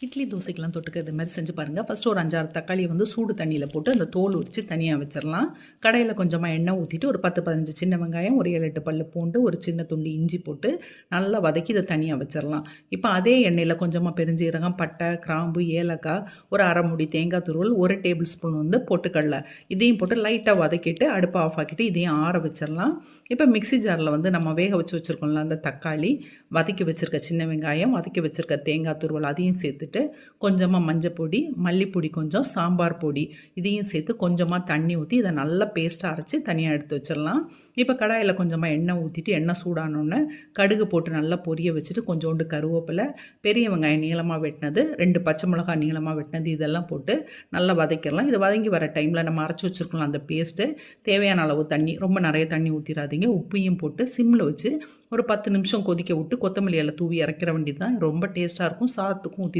இட்லி தோசைக்கெலாம் தொட்டுக்க இது மாதிரி செஞ்சு பாருங்கள். ஃபஸ்ட்டு ஒரு 5-6 தக்காளியை வந்து சூடு தண்ணியில் போட்டு அந்த தோல் உரித்து தனியாக வச்சிடலாம். கடையில் கொஞ்சமாக எண்ணெய் ஊற்றிட்டு ஒரு 10-15 சின்ன வெங்காயம், ஒரு 7-8 பல்லு பூண்டு, ஒரு சின்ன துண்டு இஞ்சி போட்டு நல்லா வதக்கி இதை தனியாக வச்சிடலாம். இப்போ அதே எண்ணெயில் கொஞ்சமாக பெருஞ்சீரகம், பட்டை, கிராம்பு, ஏலக்காய், ஒரு அரை மூடி தேங்காய் துருவல், 1 டேபிள் ஸ்பூன் வந்து பொட்டுக்கடலை இதையும் போட்டு லைட்டாக வதக்கிட்டு அடுப்பை ஆஃப் ஆக்கிட்டு இதையும் ஆற வச்சிடலாம். இப்போ மிக்ஸி ஜாரில் வந்து நம்ம வேக வச்சு வச்சுருக்கோம்ல அந்த தக்காளி, வதக்கி வச்சுருக்க சின்ன வெங்காயம், வதக்கி வச்சுருக்க தேங்காய் துருவல் அதையும் சேர்த்துட்டு கொஞ்சமாக மஞ்சப்பொடி, மல்லிப்பொடி கொஞ்சம், சாம்பார் பொடி இதையும் சேர்த்து கொஞ்சமாக தண்ணி ஊற்றி இதை நல்லா பேஸ்ட்டாக அரைச்சி தனியாக எடுத்து வச்சிடலாம். இப்போ கடாயில் கொஞ்சமாக எண்ணெய் ஊற்றிட்டு எண்ணெய் சூடானோடனே கடுகு போட்டு நல்லா பொரிய வச்சுட்டு கொஞ்சோண்டு கருவேப்பிலை, பெரிய வெங்காயம் நீளமாக வெட்டினது, 2 பச்சை மிளகாய் நீளமாக வெட்டினது இதெல்லாம் போட்டு நல்லா வதக்கிடலாம். இது வதங்கி வர டைமில் நம்ம அரைச்சி வச்சுருக்கலாம் அந்த பேஸ்ட்டு, தேவையான அளவு தண்ணி, ரொம்ப நிறைய தண்ணி ஊற்றிடாதீங்க, உப்பையும் போட்டு சிம்மில் வச்சு ஒரு 10 நிமிஷம் கொதிக்க விட்டு கொத்தமல்லி இலை தூவி இறக்கிற வேண்டியது தான். ரொம்ப டேஸ்ட்டாக இருக்கும். சாதத்துக்கும் ஊற்றி